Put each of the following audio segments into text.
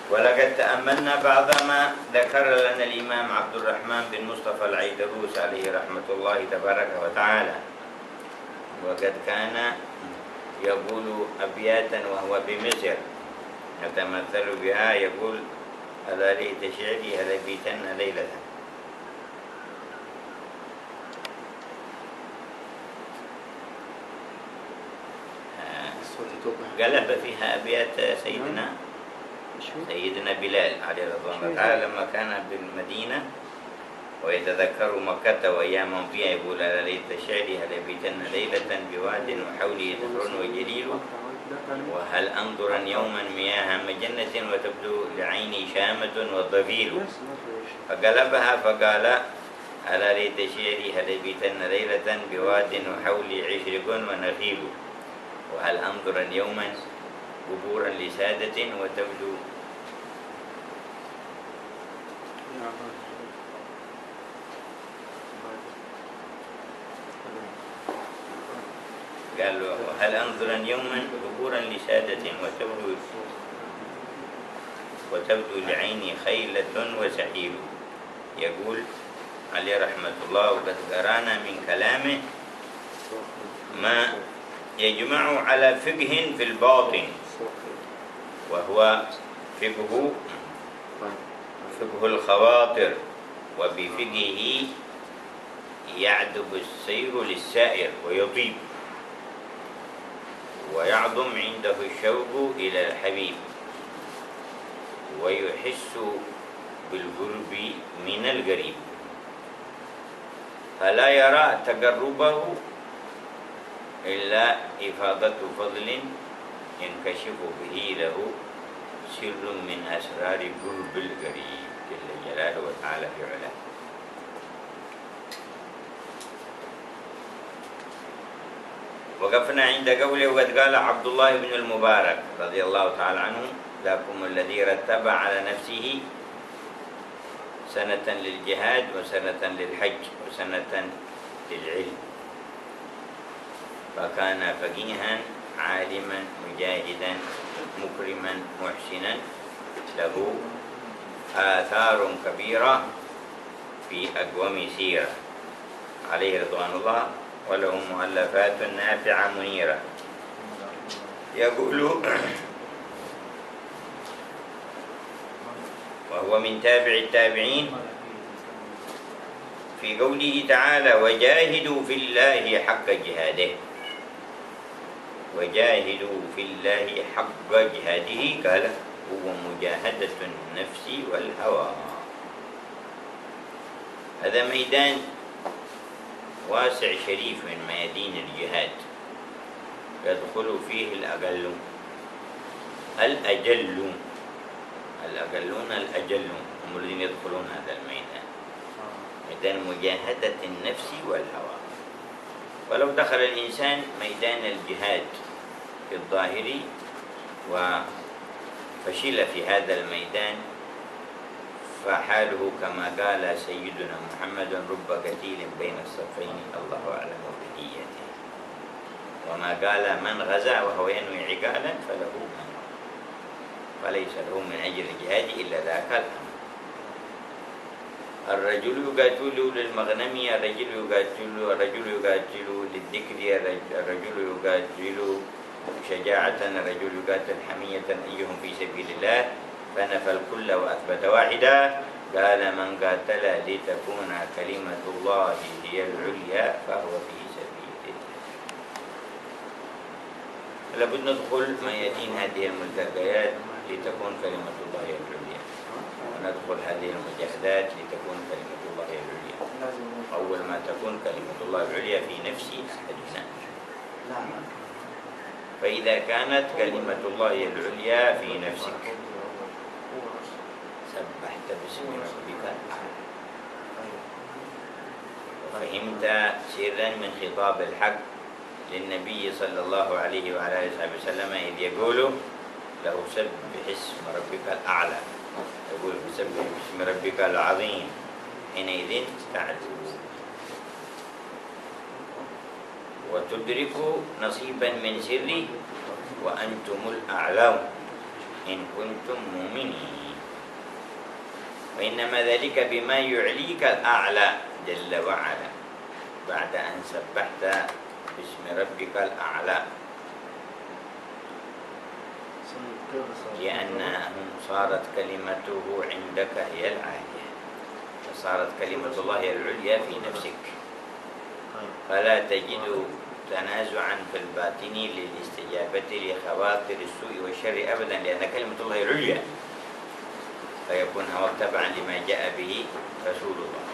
ولقد تأملنا بعض ما ذكر لنا الإمام عبد الرحمن بن مصطفى العيدروس عليه رحمة الله تبارك وتعالى، وقد كان يقول أبياتا وهو بمصر يتمثل بها، يقول: ألا ليت شعري هل بيتن ليلة. قلب فيها أبيات سيدنا بلال عليه رضوان الله تعالى لما كان بالمدينة ويتذكر مكة وأيام فيها، يقول: ألا ليت شعري هل بيتن ليلة بواد وحولي نهر وجليل، وهل أنظرا يوما مياه مجنة وتبدو لعيني شامة والضفير. فقلبها فقال: ألا ليت شعري هل بيتن ليلة بواد وحولي عشرق ونخيل، وهل أنظرا يوما قبورا لسادة وتبدو قال: وهل أنظرا يوما قبورا لسادة وتبدو لعيني خيلة وسحيل. يقول عليه رحمة الله: وقد قرانا من كلامه ما يجمع على فقه في الباطن، وهو فقه الخواطر، وبفقهه يعذب السير للسائر ويطيب، ويعظم عنده الشوق إلى الحبيب، ويحس بالقرب من القريب، فلا يرى تقربه إلا إفاضة فضل ينكشف به له سر من أسرار قرب القريب جل جلاله وتعالى في علاه. وقفنا عند قوله: وقد قال عبد الله بن المبارك رضي الله تعالى عنه: ذاكم الذي رتب على نفسه سنة للجهاد وسنة للحج وسنة للعلم، فكان فقيها عالما مجاهدا مكرما محسنا، له آثار كبيرة في أقوم سيرة عليه رضوان الله، وله مؤلفات نافعة منيرة. يقول: وهو من تابع التابعين في قوله تعالى: وجاهدوا في الله حق جهاده. وجاهدوا في الله حق جهاده قال: هو مجاهدة النفس والهوى. هذا ميدان واسع شريف من ميادين الجهاد، يدخل فيه الأقل الأجلون هم الذين يدخلون هذا الميدان، ميدان مجاهدة النفس والهوى. ولو دخل الإنسان ميدان الجهاد في الظاهر وفشل في هذا الميدان، فحاله كما قال سيدنا محمد: رب قتيل بين الصفين الله أعلم بنيته. وما قال: من غزا وهو ينوي عقالا فله أمر، فليس له من أجل الجهاد إلا ذاك الأمر. الرجل يقاتل للمغنم، الرجل يقاتل للذكر، الرجل يقاتل شجاعة، الرجل يقاتل حمية، أيهم في سبيل الله، فنفى الكل وأثبت واحدا. قال: من قاتل لتكون كلمة الله هي العليا فهو في سبيل الله. لابد ندخل ميادين هذه الملتقيات لتكون كلمة الله هي العليا، وندخل هذه المجاهدات لتكون كلمة الله هي العليا. أول ما تكون كلمة الله العليا في نفس أحدنا، فإذا كانت كلمة الله هي العليا في نفسك سبحت باسم ربك الأعلى، وفهمت سرا من خطاب الحق للنبي صلى الله عليه وعلى آله وسلم إذ يقول له: سبح اسم ربك الأعلى، يقول: سبح اسم ربك العظيم، حينئذ تعلو وتدرك نصيبا من سري وأنتم الأعلون. إن كنتم مؤمنين. وإنما ذلك بما يعليك الأعلى جل وعلا بعد أن سبحت باسم ربك الأعلى، لأنهم صارت كلمته عندك هي العالية، فصارت كلمة الله العليا في نفسك، فلا تجد تنازعا في الباطن للاستجابة لخواطر السوء والشر أبدا، لأن كلمة الله العليا، فيكون هو تبعا لما جاء به رسول الله،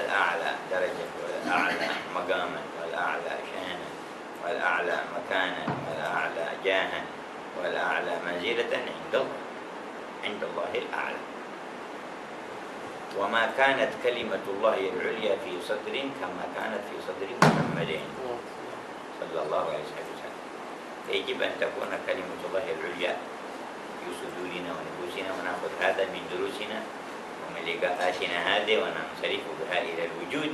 الأعلى درجة والأعلى مقاما والأعلى شأنا والأعلى مكانا والأعلى جاها والأعلى منزلة عند الله الأعلى. وما كانت كلمة الله العليا في صدر كما كانت في صدر محمد صلى الله عليه وسلم، يجب أن تكون كلمة الله العليا في صدورنا ونفوسنا، ونأخذ هذا من دروسنا ومن لقاءاتنا هذه وننصرف بها إلى الوجود،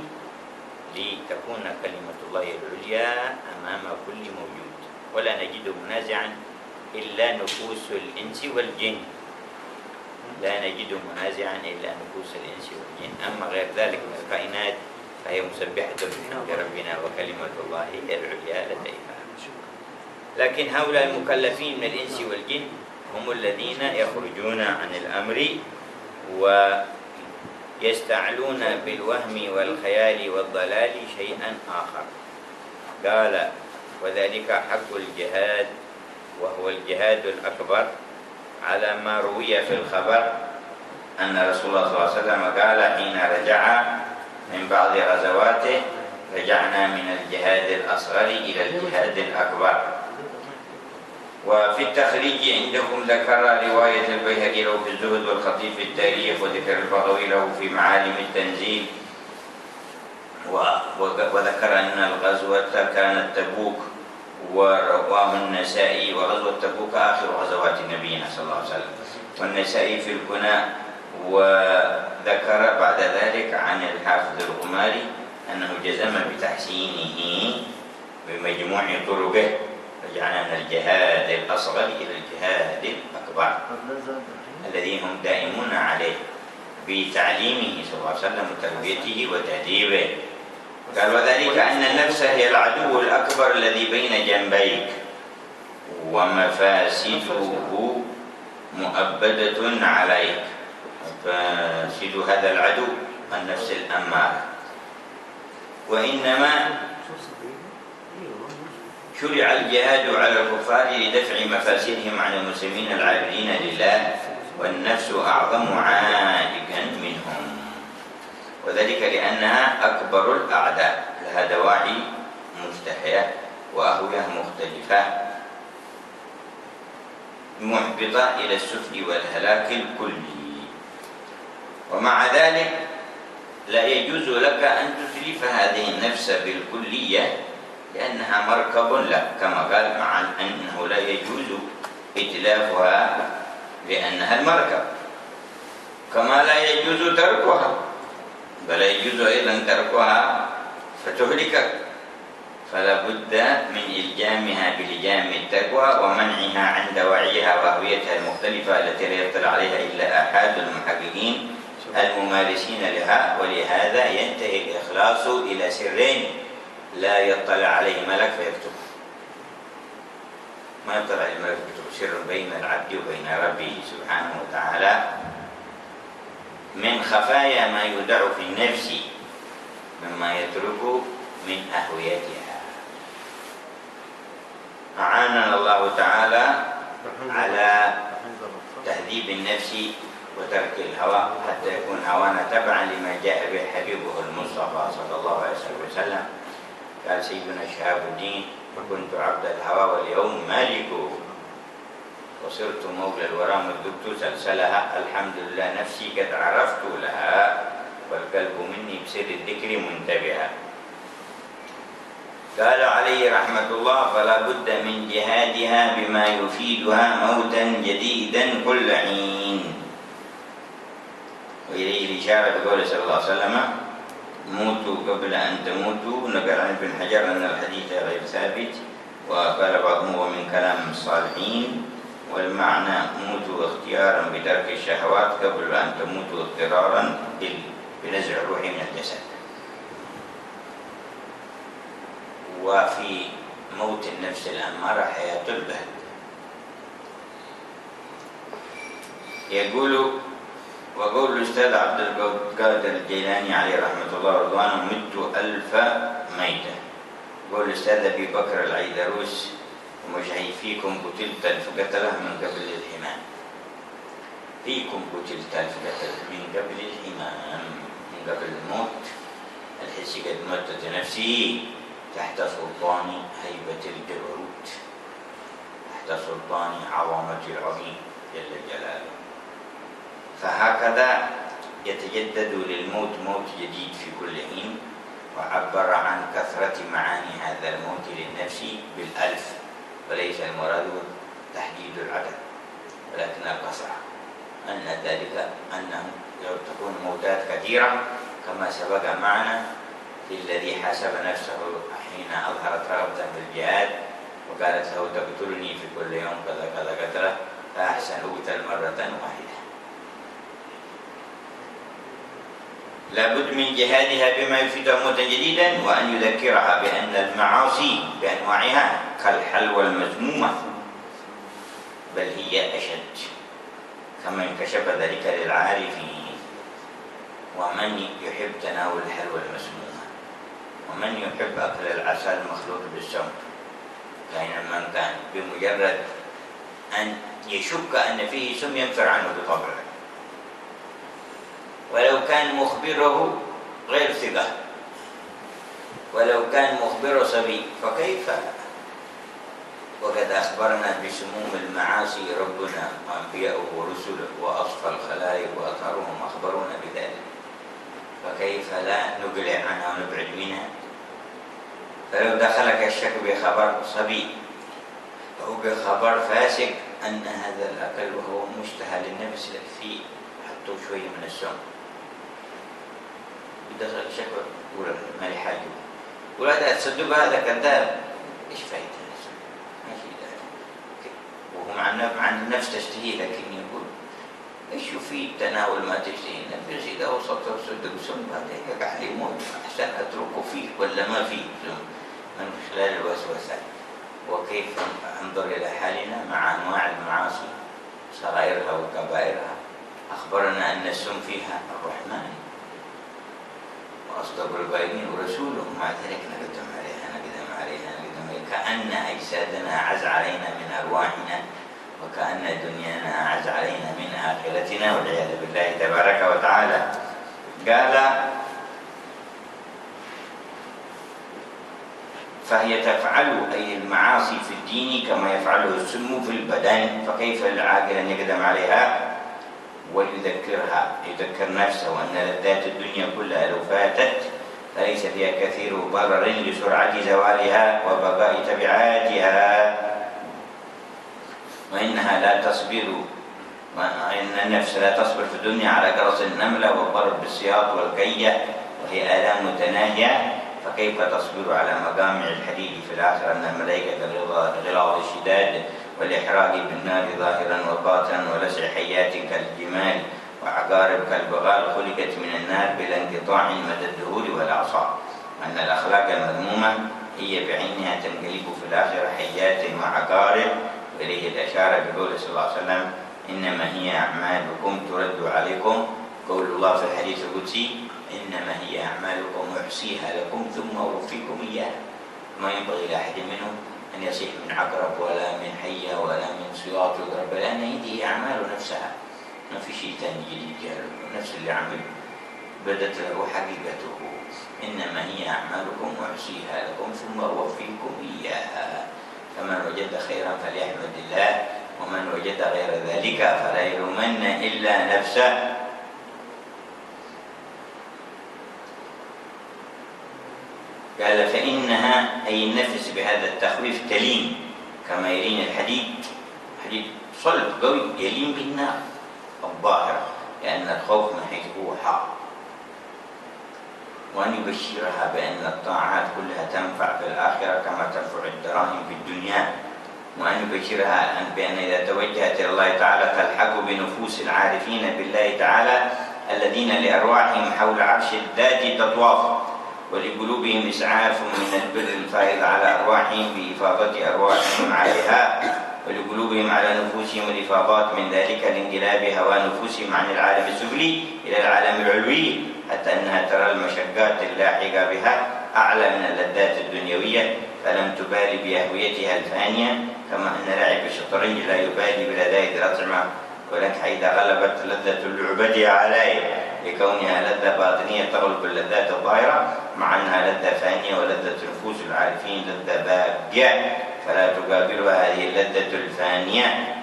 لتكون كلمة الله العليا أمام كل موجود، ولا نجد منازعا إلا نفوس الإنس والجن، لا نجد منازعا إلا نفوس الإنس والجن، أما غير ذلك من الكائنات فهي مسبحة بحمد ربنا وكلمة الله العليا لديها. لكن هؤلاء المكلفين من الإنس والجن هم الذين يخرجون عن الأمر ويستعلون بالوهم والخيال والضلال شيئا آخر. قال وذلك حق الجهاد، وهو الجهاد الأكبر، على ما روي في الخبر أن رسول الله صلى الله عليه وسلم قال حين رجع من بعض غزواته: رجعنا من الجهاد الأصغر إلى الجهاد الأكبر. وفي التخريج عندكم ذكر رواية البيهقي له في الزهد والخطيب في التاريخ، وذكر البغوي له في معالم التنزيل، وذكر أن الغزوة كانت تبوك، ورواه النسائي، وغزوة تبوك آخر غزوات نبينا صلى الله عليه وسلم، والنسائي في الكنى. وذكر بعد ذلك عن الحافظ الغماري أنه جزم بتحسينه بمجموع طرقه: رجعنا من الجهاد الأصغر إلى الجهاد الأكبر، الذي هم دائمون عليه بتعليمه صلى الله عليه وسلم وتربيته وتأديبه. قال وذلك أن النفس هي العدو الأكبر الذي بين جنبيك، ومفاسده مؤبدة عليك. مفاسد هذا العدو النفس الأمارة. وإنما شرع الجهاد على الكفار لدفع مفاسدهم عن المسلمين العابدين لله، والنفس أعظم عائقا منهم، وذلك لأنها أكبر الأعداء، لها دواعي مجتهية وأهوية مختلفة محبطة إلى السفل والهلاك الكلي. ومع ذلك لا يجوز لك أن تتلف هذه النفس بالكلية، لأنها مركب لك، كما قال مع أنه لا يجوز إتلافها لأنها المركب، كما لا يجوز تركها، بل يجوز أيضا تركها فتهلكك. فلا بد من إلجامها بلجام التقوى ومنعها عن دواعيها وهويتها المختلفة التي لا يطلع عليها إلا أحد المحققين الممارسين لها. ولهذا ينتهي الإخلاص إلى سرين لا يطلع عليه ملك فيكتب، ما يطلع عليه ملك فيكتب، سر بين العبد وبين ربه سبحانه وتعالى، من خفايا ما يودع في النفس مما يترك من أهويتها. أعاننا الله تعالى على تهذيب النفس وترك الهوى، حتى يكون هوانا تبعا لما جاء به حبيبه المصطفى صلى الله عليه وسلم. قال سيدنا شهاب الدين: فكنت عبد الهوى واليوم مالكه، وصرت مولى الورى مدبت سلسلها، الحمد لله نفسي قد عرفت لها، والقلب مني بسر الذكر منتبها. قال عليه رحمة الله: فلا بد من جهادها بما يفيدها موتا جديدا كل حين. وإليه الإشارة بقوله صلى الله عليه وسلم: موتوا قبل أن تموتوا. نقل عن ابن حجر أن الحديث غير ثابت، وقال بعضهم هو من كلام الصالحين، والمعنى موتوا اختيارا بترك الشهوات قبل أن تموتوا اضطرارا بنزع الروح من الجسد. وفي موت النفس الأمارة حياة البهد. يقول وقول الأستاذ عبد القادر الجيلاني عليه رحمة الله ورضوانه: مت 1000 ميتة. قول الأستاذ أبي بكر العيدروس: ومجهي فيكم قتلت 1000 قتلة من قبل الحمام. فيكم قتلت 1000 قتلة من قبل الحمام، من قبل الموت الحسي. قد متت نفسي تحت سلطان هيبة الجبروت، تحت سلطان عظمة العظيم جل جلاله. فهكذا يتجدد للموت موت جديد في كل حين. وعبر عن كثرة معاني هذا الموت للنفس بال1000، وليس المراد تحديد العدد ولكن القصر، أن ذلك أنه تكون موتات كثيرة كما سبق معنا في الذي حاسب نفسه حين أظهرت رغبة بالجهاد وقالت له: تقتلني في كل يوم كذا كذا قتلة، فأحسن أقتل مرة واحدة. لابد من جهادها بما يفيدها موتا جديدا، وأن يذكرها بأن المعاصي بأنواعها كالحلوى المسمومة، بل هي أشد، كما انكشف ذلك للعارفين. ومن يحب تناول الحلوى المسمومة، ومن يحب أكل العسل المخلوط بالسم كائنا من كان، بمجرد أن يشك أن فيه سم ينفر عنه بطبعه، ولو كان مخبره غير ثقة، ولو كان مخبره صبي، فكيف وقد أخبرنا بسموم المعاصي ربنا وأنبياؤه ورسله وأصفى الخلائق وأطهرهم أخبرونا بذلك، فكيف لا نقلع عنها ونبعد منها؟ فلو دخلك الشك بخبر صبي أو بخبر فاسق أن هذا الأكل وهو مشتهى للنفس فيه حطوا شوية من السم، دخل الشك يقول ما لي حاجة، يقول هذا تصدق هذا كذاب، إيش فايدة؟ ماشي ده، وهو عن النفس تشتهي، لكن يقول إيش يفيد تناول ما تشتهي النفس إذا وصلت وصدق سم بعدين يقع لي موت، أحسن أتركه فيه ولا ما فيه سم من خلال الوسوسة. وكيف انظر إلى حالنا مع أنواع المعاصي صغائرها وكبائرها. أخبرنا أن السم فيها الرحمن وأصدق القائلين ورسوله، مع ذلك نقدم عليها كأن أجسادنا أعز علينا من أرواحنا، وكأن دنيانا أعز علينا من آخرتنا، والعياذ بالله تبارك وتعالى. قال: فهي تفعل أي المعاصي في الدين كما يفعله السم في البدن، فكيف للعاقل أن يقدم عليها يذكر نفسه أن لذات الدنيا كلها لو فاتت فليس فيها كثير ضرر لسرعة زوالها وبقاء تبعاتها، وإنها لا تصبر، وإن النفس لا تصبر في الدنيا على قرص النملة والضرب بالسياط والكية، وهي آلام متناهية، فكيف تصبر على مقامع الحديد في الآخرة أن الملائكة غلاظ الشداد والإحراق بالنار ظاهرا وباطنا ولسع حيات كالجمال وعقارب كالبغال خلقت من النار بلا انقطاع مدى الدهور والأعصار، وأن الأخلاق المذمومة هي بعينها تنقلب في الآخرة حيات وعقارب، وإليه الأشارة بقول صلى الله عليه وسلم: إنما هي أعمالكم ترد عليكم. قول الله في الحديث القدسي: إنما هي أعمالكم أحصيها لكم ثم أوفيكم إياها. ما ينبغي لأحد منهم أن يصيح من عقرب ولا من حية ولا من صياط يضرب، لأن هذه أعمال نفسها، ما في شيء ثاني جديد جاء، نفس اللي عمل بدت له حقيقته. إنما هي أعمالكم أحصيها لكم ثم أوفيكم إياها، فمن وجد خيرا فليحمد الله، ومن وجد غير ذلك فلا يلومن إلا نفسه. قال: فإنها أي النفس بهذا التخويف تلين كما يلين الحديد، حديد صلب قوي يلين بالنار الظاهرة، لأن الخوف من حيث هو حار. وأن يبشرها بأن الطاعات كلها تنفع في الآخرة كما تنفع الدراهم في الدنيا، وأن يبشرها بأن إذا توجهت إلى الله تعالى تلحق بنفوس العارفين بالله تعالى الذين لأرواحهم حول عرش الذات تطواف، ولقلوبهم إسعاف من البر الفائض على أرواحهم بإفاضة أرواحهم عليها، ولقلوبهم على نفوسهم الإفاضات من ذلك لانقلاب هوى نفوسهم عن العالم السفلي إلى العالم العلوي، حتى أنها ترى المشقات اللاحقة بها أعلى من اللذات الدنيوية، فلم تبالي بأهويتها الفانية، كما أن لاعب الشطرنج لا يبالي بلذائذ الأطعمة، ولكن إذا غلبت لذة اللعبة عليه لكونها لذة باطنية تغلب اللذات الظاهرة، مع أنها لذة فانية، ولذة نفوس العارفين لذة باقية فلا تقابلها هذه اللذة الفانية.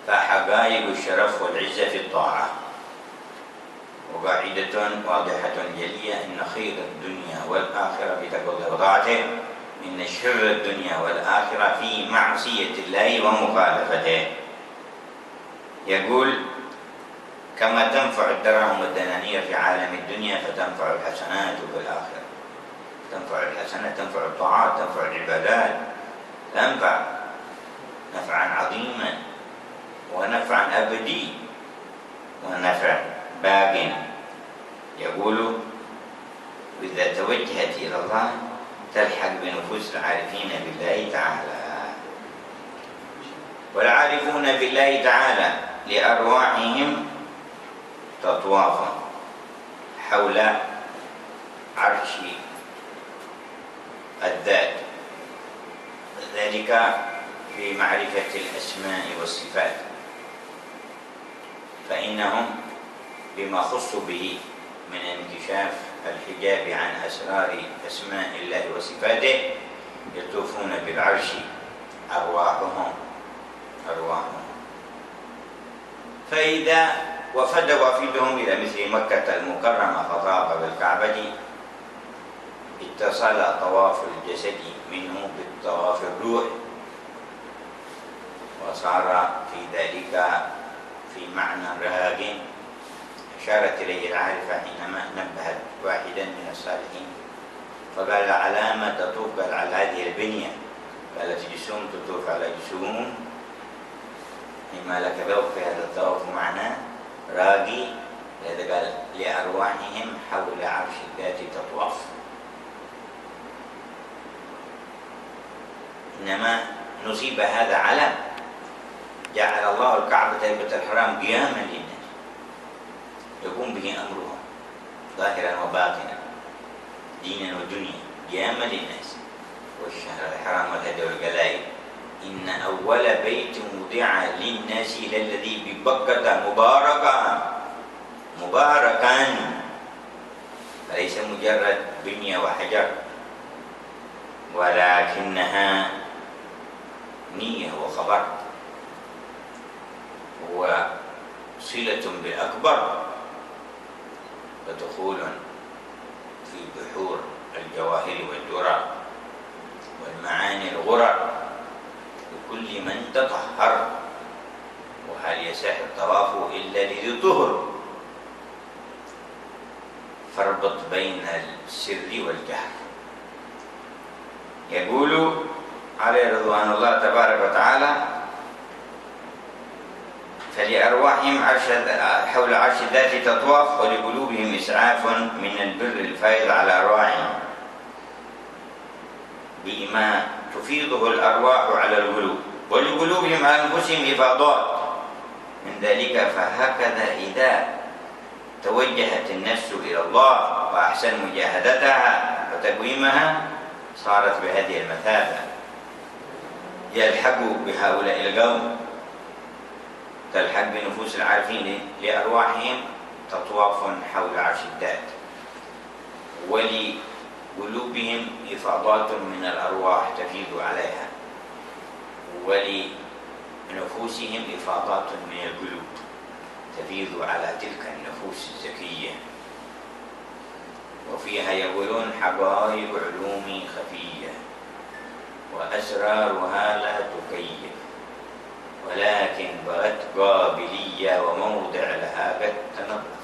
فحقائق الشرف والعزة في الطاعة. وقاعدة واضحة جلية إن خير الدنيا والآخرة بتقوى الله وطاعته، إن شر الدنيا والآخرة في معصية الله ومخالفته. يقول: كما تنفع الدراهم والدنانير في عالم الدنيا فتنفع الحسنات في الآخرة. تنفع الحسنات، تنفع الطاعات، تنفع العبادات، تنفع نفعا عظيما ونفعا أبدي ونفعا باق. يقول: إذا توجهت إلى الله تلحق بنفوس العارفين بالله تعالى. والعارفون بالله تعالى لأرواحهم تطواف حول عرش الذات، ذلك في معرفة الأسماء والصفات، فإنهم بما خصوا به من انكشاف الحجاب عن أسرار أسماء الله وصفاته يطوفون بالعرش أرواحهم. فإذا وفد وافدهم إلى مثل مكة المكرمة فطاف بالكعبة اتصل طواف الجسد منه بالطواف الروح، وصار في ذلك في معنى راق أشارت إليه العارفة حينما نبهت واحدا من الصالحين فقال: علامة تطوف؟ قال: على هذه البنية. قالت: جسوم تطوف على جسوم، لما لك ذوق في هذا الطواف معناه راقي. لذا قال: لأرواحهم حول عرش الذات تطواف. إنما نصيب هذا علم جعل الله الكعبة بيت الحرام قياما للناس يقوم به أمرهم ظاهرا وباطنا، دينا ودنيا، قياما للناس. والشهر الحرام والهدي والقلائد إن أول بيت وضع للناس للذي ببكة مباركا، فليس مجرد بنية وحجر، ولكنها نية وخبر وصلة بالأكبر، ودخول في بحور الجواهر والدرر والمعاني الغرر لكل من تطهر. وهل يصح الطواف إلا لذي طهر؟ فاربط بين السر والجهر. يقول عليه رضوان الله تبارك وتعالى: فلأرواحهم حول عرش الذات تطواف، ولقلوبهم إسعاف من البر الفائض على أرواحهم بما تفيضه الأرواح على القلوب، ولقلوبهم على أنفسهم إفاضات من ذلك. فهكذا إذا توجهت النفس إلى الله وأحسن مجاهدتها وتقويمها صارت بهذه المثابة، يلحق بهؤلاء القوم، تلحق بنفوس العارفين لأرواحهم تطواف حول عرش الذات، ولقلوبهم إفاضات من الأرواح تفيض عليها، ولنفوسهم إفاضات من القلوب تفيض على تلك النفوس الزكية. وفيها يقولون: حقائق علوم خفية وأسرارها لا تكيف، ولكن بغت قابلية وموضع لها قد تنظر.